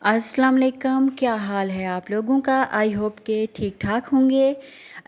अस्सलाम वालेकुम। क्या हाल है आप लोगों का? आई होप के ठीक ठाक होंगे।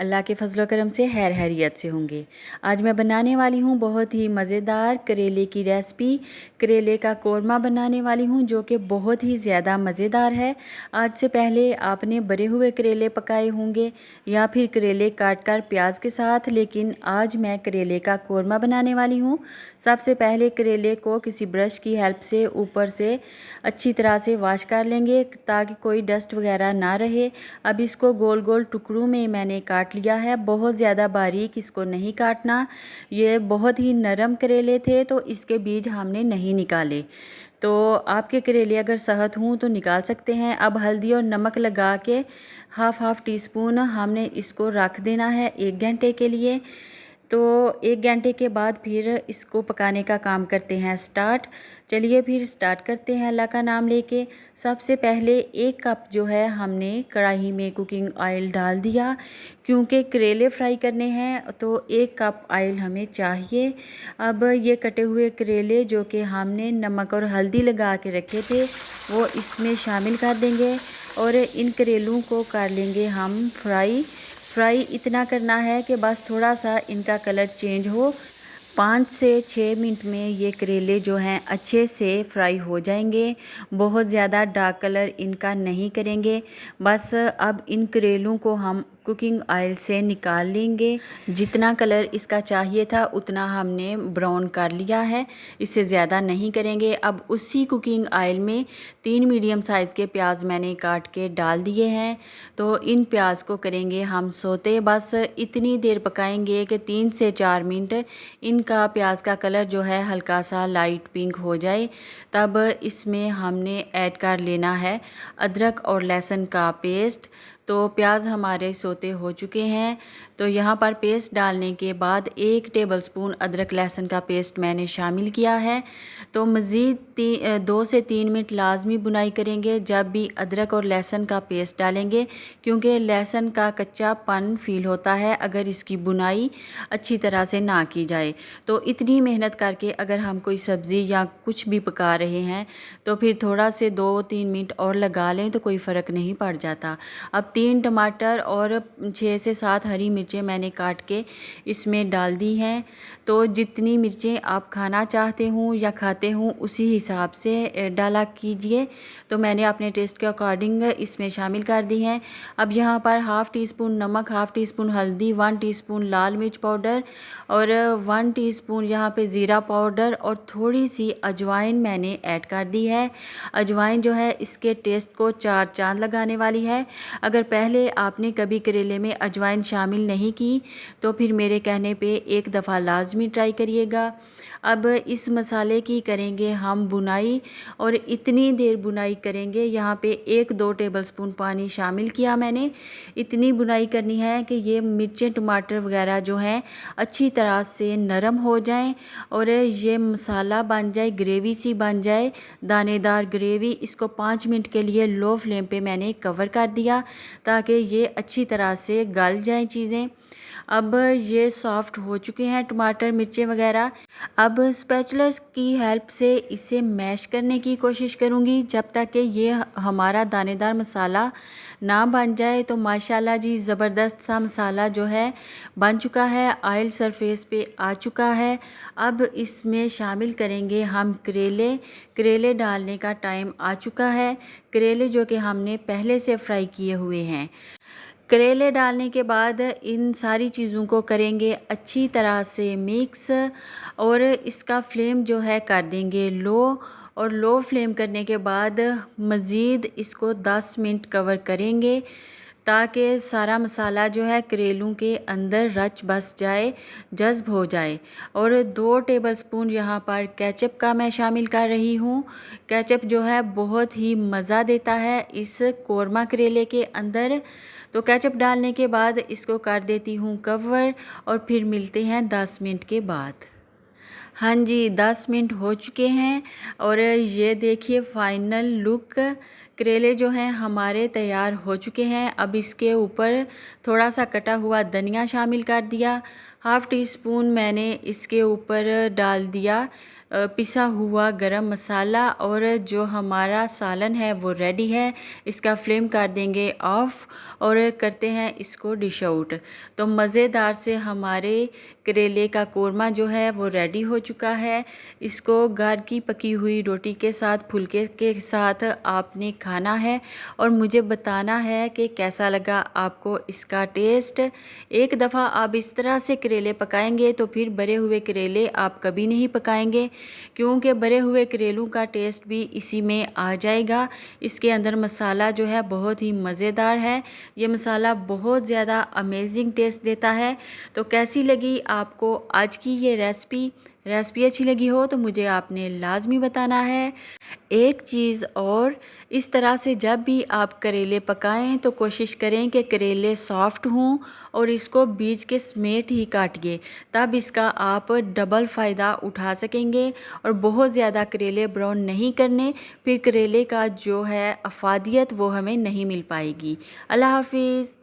अल्लाह के फजल करम से खैर खैरियत से होंगे। आज मैं बनाने वाली हूँ बहुत ही मज़ेदार करेले की रेसिपी। करेले का कोरमा बनाने वाली हूँ जो कि बहुत ही ज़्यादा मज़ेदार है। आज से पहले आपने भरे हुए करेले पकाए होंगे या फिर करेले काट कर प्याज के साथ, लेकिन आज मैं करेले का कोरमा बनाने वाली हूँ। सबसे पहले करेले को किसी ब्रश की हेल्प से ऊपर से अच्छी तरह से वॉश कर लेंगे ताकि कोई डस्ट वगैरह ना रहे। अब इसको गोल गोल टुकड़ों में मैंने काट लिया है। बहुत ज़्यादा बारीक इसको नहीं काटना। ये बहुत ही नरम करेले थे तो इसके बीज हमने नहीं निकाले। तो आपके करेले अगर सहत हों तो निकाल सकते हैं। अब हल्दी और नमक लगा के हाफ़ टी स्पून हमने इसको रख देना है 1 घंटे के लिए। तो 1 घंटे के बाद फिर इसको पकाने का काम करते हैं स्टार्ट। चलिए फिर स्टार्ट करते हैं अल्लाह का नाम लेके। सबसे पहले 1 कप जो है हमने कढ़ाई में कुकिंग ऑयल डाल दिया, क्योंकि करेले फ्राई करने हैं तो 1 कप ऑयल हमें चाहिए। अब ये कटे हुए करेले जो कि हमने नमक और हल्दी लगा के रखे थे वो इसमें शामिल कर देंगे और इन करेलों को कर लेंगे हम फ्राई इतना करना है कि बस थोड़ा सा इनका कलर चेंज हो। 5 से 6 मिनट में ये करेले जो हैं अच्छे से फ्राई हो जाएंगे। बहुत ज़्यादा डार्क कलर इनका नहीं करेंगे। बस अब इन करेलों को हम कुकिंग ऑयल से निकाल लेंगे। जितना कलर इसका चाहिए था उतना हमने ब्राउन कर लिया है, इससे ज़्यादा नहीं करेंगे। अब उसी कुकिंग ऑयल में 3 मीडियम साइज़ के प्याज मैंने काट के डाल दिए हैं। तो इन प्याज को करेंगे हम सोते। बस इतनी देर पकाएंगे कि 3 से 4 मिनट इनका प्याज का कलर जो है हल्का सा लाइट पिंक हो जाए। तब इसमें हमने ऐड कर लेना है अदरक और लहसुन का पेस्ट। तो प्याज हमारे सोते हो चुके हैं। तो यहाँ पर पेस्ट डालने के बाद 1 टेबलस्पून अदरक लहसुन का पेस्ट मैंने शामिल किया है। तो मज़ीद 2 से 3 मिनट लाजमी बुनाई करेंगे जब भी अदरक और लहसुन का पेस्ट डालेंगे, क्योंकि लहसुन का कच्चापन फील होता है अगर इसकी बुनाई अच्छी तरह से ना की जाए। तो इतनी मेहनत करके अगर हम कोई सब्ज़ी या कुछ भी पका रहे हैं तो फिर थोड़ा से 2-3 मिनट और लगा लें तो कोई फ़र्क नहीं पड़ जाता। अब 3 टमाटर और 6 से 7 हरी मिर्चें मैंने काट के इसमें डाल दी हैं। तो जितनी मिर्चें आप खाना चाहते हों या खाते हों उसी हिसाब से डाला कीजिए। तो मैंने अपने टेस्ट के अकॉर्डिंग इसमें शामिल कर दी हैं। अब यहाँ पर हाफ़ टी स्पून नमक, हाफ़ टी स्पून हल्दी, 1 टीस्पून लाल मिर्च पाउडर और 1 टीस्पून यहाँ पे ज़ीरा पाउडर और थोड़ी सी अजवाइन मैंने ऐड कर दी है। अजवाइन जो है इसके टेस्ट को 4 चांद लगाने वाली है। अगर पहले आपने कभी करेले में अजवाइन शामिल नहीं की तो फिर मेरे कहने पे एक दफ़ा लाजमी ट्राई करिएगा। अब इस मसाले की करेंगे हम बुनाई और इतनी देर बुनाई करेंगे। यहाँ पे 1-2 टेबलस्पून पानी शामिल किया मैंने। इतनी बुनाई करनी है कि ये मिर्चें टमाटर वगैरह जो हैं अच्छी तरह से नरम हो जाएं और ये मसाला बन जाए, ग्रेवी सी बन जाए, दानेदार ग्रेवी। इसको 5 मिनट के लिए लो फ्लेम पे मैंने कवर कर दिया ताकि ये अच्छी तरह से गल जाएं चीज़ें। अब ये सॉफ्ट हो चुके हैं टमाटर मिर्चें वगैरह। अब स्पैचुलर्स की हेल्प से इसे मैश करने की कोशिश करूँगी जब तक कि ये हमारा दानेदार मसाला ना बन जाए। तो माशाल्लाह जी ज़बरदस्त सा मसाला जो है बन चुका है, ऑयल सरफेस पे आ चुका है। अब इसमें शामिल करेंगे हम करेले डालने का टाइम आ चुका है। करेले जो कि हमने पहले से फ्राई किए हुए हैं। करेले डालने के बाद इन सारी चीज़ों को करेंगे अच्छी तरह से मिक्स और इसका फ्लेम जो है कर देंगे लो। और लो फ्लेम करने के बाद मज़ीद इसको 10 मिनट कवर करेंगे ताकि सारा मसाला जो है करेलों के अंदर रच बस जाए, जज्ब हो जाए। और 2 टेबलस्पून यहाँ पर केचप का मैं शामिल कर रही हूँ। केचप जो है बहुत ही मज़ा देता है इस कोरमा करेले के अंदर। तो केचप डालने के बाद इसको कर देती हूँ कवर और फिर मिलते हैं 10 मिनट के बाद। हाँ जी, 10 मिनट हो चुके हैं और ये देखिए फाइनल लुक। करेले जो हैं हमारे तैयार हो चुके हैं। अब इसके ऊपर थोड़ा सा कटा हुआ धनिया शामिल कर दिया, हाफ़ टी स्पून मैंने इसके ऊपर डाल दिया पिसा हुआ गरम मसाला। और जो हमारा सालन है वो रेडी है। इसका फ्लेम कर देंगे ऑफ़ और करते हैं इसको डिश आउट। तो मज़ेदार से हमारे करेले का कोरमा जो है वो रेडी हो चुका है। इसको घर की पकी हुई रोटी के साथ, फुलके के साथ आपने खाना है और मुझे बताना है कि कैसा लगा आपको इसका टेस्ट। एक दफ़ा आप इस तरह से करेले पकाएंगे तो फिर भरे हुए करेले आप कभी नहीं पकाएंगे, क्योंकि भरे हुए करेलों का टेस्ट भी इसी में आ जाएगा। इसके अंदर मसाला जो है बहुत ही मज़ेदार है। ये मसाला बहुत ज़्यादा अमेजिंग टेस्ट देता है। तो कैसी लगी आपको आज की ये रेसिपी अच्छी लगी हो तो मुझे आपने लाजमी बताना है। एक चीज़ और, इस तरह से जब भी आप करेले पकाएं तो कोशिश करें कि करेले सॉफ्ट हों और इसको बीज के समेत ही काटिए, तब इसका आप डबल फ़ायदा उठा सकेंगे। और बहुत ज़्यादा करेले ब्राउन नहीं करने, फिर करेले का जो है अफादियत वो हमें नहीं मिल पाएगी। अल्लाह हाफिज़।